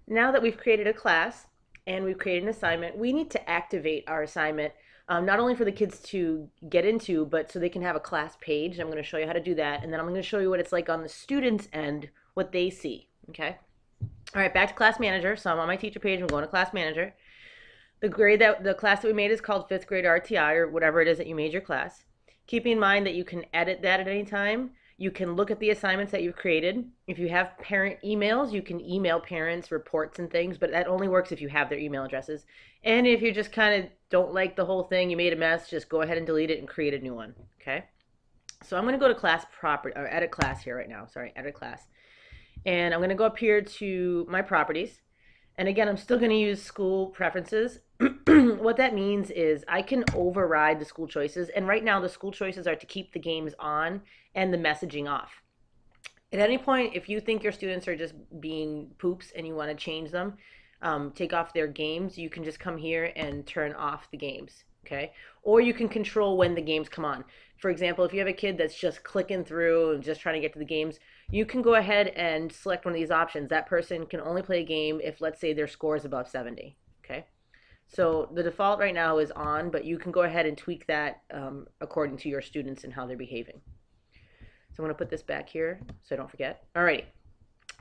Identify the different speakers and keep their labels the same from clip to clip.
Speaker 1: Now that we've created a class and we've created an assignment, we need to activate our assignment, not only for the kids to get into, but so they can have a class page. I'm going to show you how to do that. And then I'm going to show you what it's like on the students' end, what they see. Okay. All right, back to class manager. So I'm on my teacher page. I'm going to class manager. The class that we made is called fifth grade RTI or whatever it is that you made your class. Keeping in mind that you can edit that at any time. You can look at the assignments that you've created. If you have parent emails, you can email parents reports and things, but that only works if you have their email addresses. And if you just kind of don't like the whole thing, you made a mess, just go ahead and delete it and create a new one. Okay. So I'm going to go to class property or edit class here right now. Sorry, edit class. And I'm going to go up here to my properties. And again, I'm still going to use school preferences. What that means is I can override the school choices. And right now, the school choices are to keep the games on and the messaging off. At any point, if you think your students are just being poops and you want to change them, take off their games, you can just come here and turn off the games. Okay. Or you can control when the games come on. For example, if you have a kid that's just clicking through and just trying to get to the games, you can go ahead and select one of these options. That person can only play a game if, let's say, their score is above 70. Okay. So the default right now is on, but you can go ahead and tweak that according to your students and how they're behaving. So I'm going to put this back here so I don't forget. Alrighty.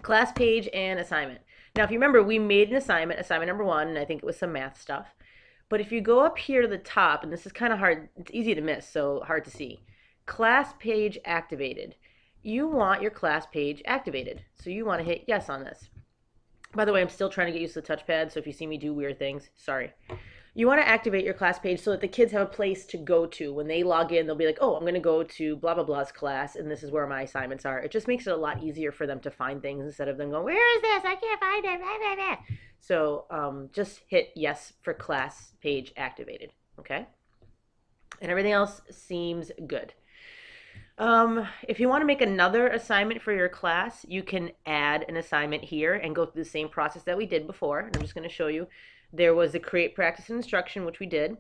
Speaker 1: Class page and assignment. Now, if you remember, we made an assignment number 1, and I think it was some math stuff. But if you go up here to the top, and this is kind of hard, it's easy to miss, so hard to see. Class page activated. You want your class page activated. So you want to hit yes on this. By the way, I'm still trying to get used to the touchpad, so if you see me do weird things, sorry. You want to activate your class page so that the kids have a place to go to. When they log in, they'll be like, oh, I'm going to go to blah, blah, blah's class, and this is where my assignments are. It just makes it a lot easier for them to find things instead of them going, where is this? I can't find it. Blah, blah, blah. So just hit yes for class page activated, okay? And everything else seems good. If you want to make another assignment for your class, you can add an assignment here and go through the same process that we did before. And I'm just going to show you. There was the create, practice, and instruction, which we did.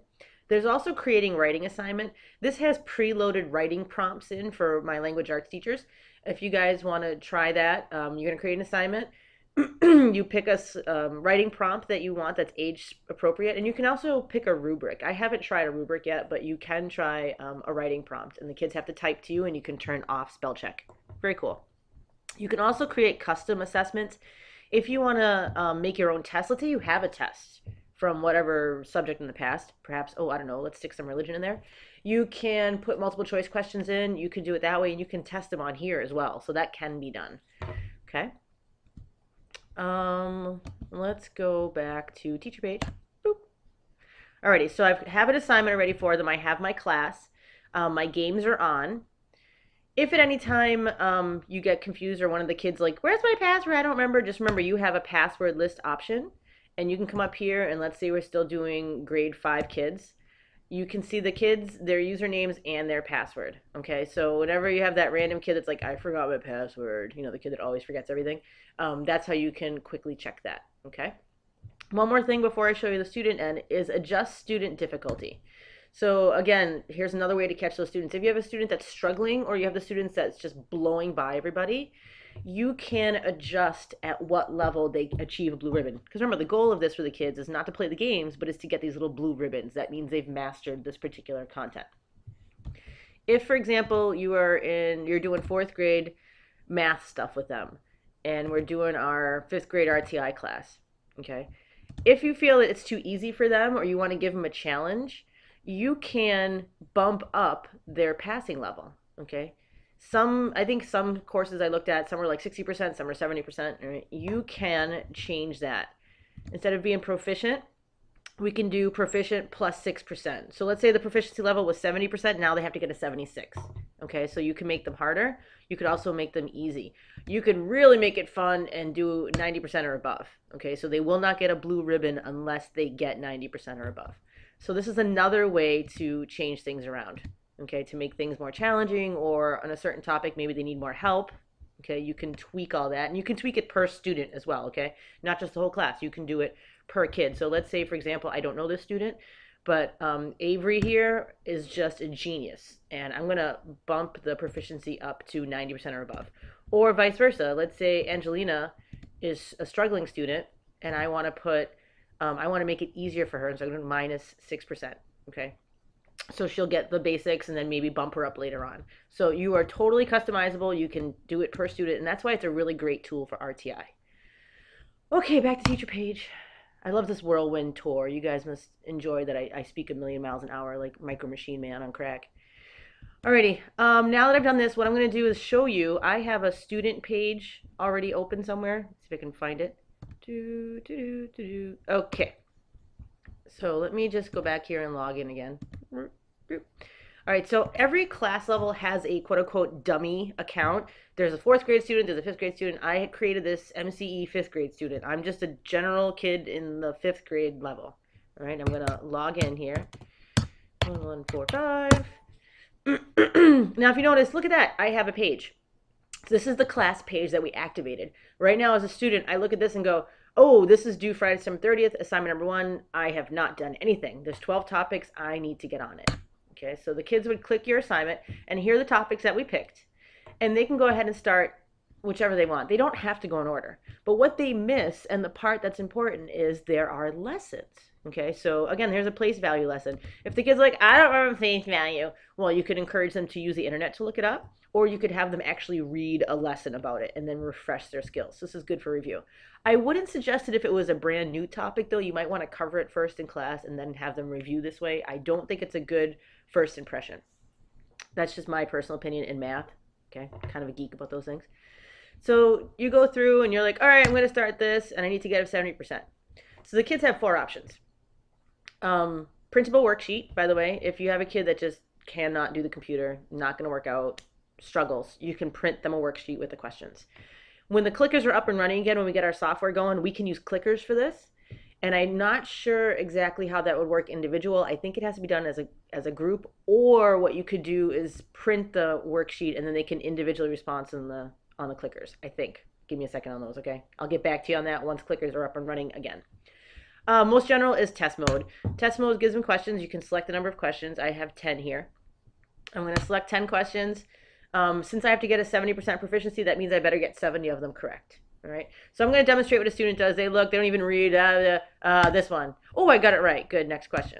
Speaker 1: There's also creating writing assignment. This has preloaded writing prompts in for my language arts teachers. If you guys want to try that, you're going to create an assignment. You pick a writing prompt that you want that's age appropriate, and you can also pick a rubric. I haven't tried a rubric yet, but you can try a writing prompt, and the kids have to type to you, and you can turn off spell check. Very cool. You can also create custom assessments. If you want to make your own test, let's say you have a test from whatever subject in the past, perhaps, oh, I don't know, let's stick some religion in there. You can put multiple choice questions in. You can do it that way, and you can test them on here as well. So that can be done. Okay. Let's go back to teacher page. Boop. Alrighty, so I have an assignment already for them. I have my class. My games are on. If at any time you get confused or one of the kids like, where's my password? I don't remember. Just remember you have a password list option. And you can come up here and let's say we're still doing grade 5 kids. You can see the kids, their usernames, and their password. Okay, so whenever you have that random kid that's like, I forgot my password, you know, the kid that always forgets everything, that's how you can quickly check that. Okay. One more thing before I show you the student end is adjust student difficulty. So again, here's another way to catch those students. If you have a student that's struggling or you have the students that's just blowing by everybody, you can adjust at what level they achieve a blue ribbon. Because remember, the goal of this for the kids is not to play the games, but is to get these little blue ribbons. That means they've mastered this particular content. If, for example, you're doing 4th grade math stuff with them, and we're doing our 5th grade RTI class, okay? If you feel that it's too easy for them or you want to give them a challenge, you can bump up their passing level, okay? I think some courses I looked at, some were like 60%, some were 70%. Right? You can change that. Instead of being proficient, we can do proficient plus 6%. So let's say the proficiency level was 70%, now they have to get a 76. Okay, so you can make them harder. You could also make them easy. You can really make it fun and do 90% or above. Okay, so they will not get a blue ribbon unless they get 90% or above. So this is another way to change things around. Okay, to make things more challenging, or on a certain topic, maybe they need more help. Okay, you can tweak all that, and you can tweak it per student as well, okay? Not just the whole class, you can do it per kid. So let's say, for example, I don't know this student, but Avery here is just a genius, and I'm gonna bump the proficiency up to 90% or above. Or vice versa, let's say Angelina is a struggling student, and I want to put, I want to make it easier for her. So I'm going to minus 6%. Okay. So she'll get the basics and then maybe bump her up later on. So you are totally customizable. You can do it per student, and that's why it's a really great tool for RTI. Okay, back to teacher page. I love this whirlwind tour. You guys must enjoy that I speak a million miles an hour like Micro Machine Man on crack. Alrighty, now that I've done this, what I'm going to do is show you. I have a student page already open somewhere. Let's see if I can find it. Okay, so let me just go back here and log in again. All right, so every class level has a quote-unquote dummy account. There's a 4th grade student, there's a 5th grade student. I created this MCE 5th grade student. I'm just a general kid in the 5th grade level. All right, I'm going to log in here. 1145. Now, if you notice, look at that. I have a page. So this is the class page that we activated. Right now, as a student, I look at this and go, oh, this is due Friday, December 30th, assignment number 1. I have not done anything. There's 12 topics. I need to get on it. Okay, so the kids would click your assignment, and here are the topics that we picked. And they can go ahead and start whichever they want. They don't have to go in order. But what they miss, and the part that's important, is there are lessons. Okay, so again, here's a place value lesson. If the kid's like, I don't remember place value, well, you could encourage them to use the internet to look it up, or you could have them actually read a lesson about it and then refresh their skills. This is good for review. I wouldn't suggest it if it was a brand new topic, though. You might want to cover it first in class and then have them review this way. I don't think it's a good first impression. That's just my personal opinion in math. Okay, kind of a geek about those things. So you go through and you're like, all right, I'm going to start this and I need to get a 70%. So the kids have 4 options. Printable worksheet, by the way. If you have a kid that just cannot do the computer, not going to work out, struggles, you can print them a worksheet with the questions. When the clickers are up and running again, when we get our software going, we can use clickers for this. And I'm not sure exactly how that would work individual. I think it has to be done as a group, or what you could do is print the worksheet and then they can individually respond on the clickers, I think. Give me a second on those, okay? I'll get back to you on that once clickers are up and running again. Most general is test mode. Test mode gives them questions. You can select the number of questions. I have 10 here. I'm going to select 10 questions. Since I have to get a 70% proficiency, that means I better get 70 of them correct. All right. So I'm going to demonstrate what a student does. They look, they don't even read this one. Oh, I got it right. Good. Next question.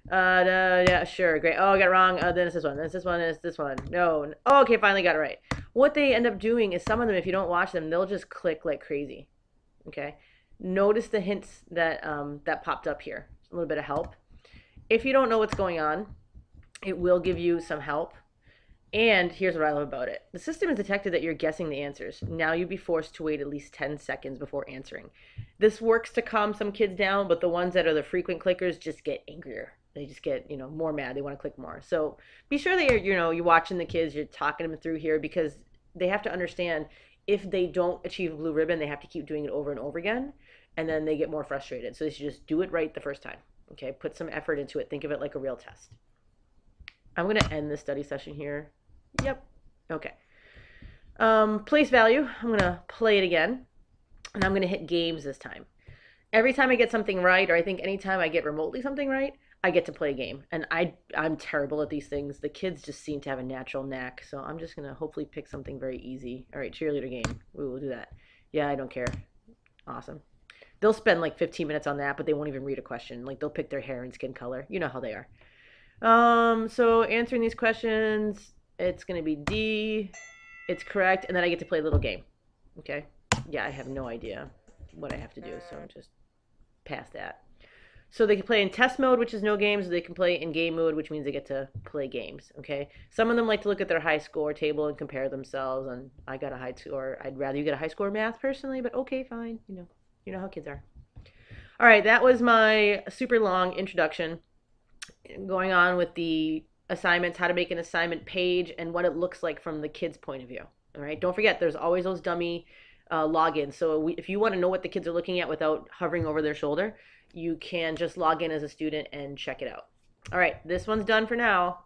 Speaker 1: Yeah, sure. Great. Oh, I got it wrong. Then it's this one. Then it's this one. It's this one. No. Oh, okay. Finally got it right. What they end up doing is some of them, if you don't watch them, they'll just click like crazy. Okay. Notice the hints that that popped up here. A little bit of help. If you don't know what's going on, it will give you some help. And here's what I love about it. The system has detected that you're guessing the answers. Now you'd be forced to wait at least 10 seconds before answering. This works to calm some kids down, but the ones that are the frequent clickers just get angrier. They just get, more mad. They want to click more. So be sure that you're watching the kids, you're talking them through here, because they have to understand if they don't achieve a blue ribbon, they have to keep doing it over and over again, and then they get more frustrated. So they should just do it right the first time. Okay, put some effort into it. Think of it like a real test. I'm going to end this study session here. Yep. Okay. Place value. I'm going to play it again, and I'm going to hit games this time. Every time I get something right, or I think anytime I get remotely something right, I get to play a game. And I'm terrible at these things. The kids just seem to have a natural knack, so I'm just going to hopefully pick something very easy. All right, cheerleader game. We will do that. Yeah, I don't care. Awesome. They'll spend like 15 minutes on that, but they won't even read a question. Like, they'll pick their hair and skin color. You know how they are. So answering these questions, it's going to be D. It's correct. And then I get to play a little game. Okay. Yeah, I have no idea what I have to do, so just pass that. So they can play in test mode, which is no games. They can play in game mode, which means they get to play games. Okay. Some of them like to look at their high score table and compare themselves. And I got a high score. I'd rather you get a high score in math personally, but okay, fine. You know how kids are. All right, that was my super long introduction going on with the assignments, how to make an assignment page, and what it looks like from the kids' point of view. All right, don't forget, there's always those dummy logins. So if you want to know what the kids are looking at without hovering over their shoulder, you can just log in as a student and check it out. All right, this one's done for now.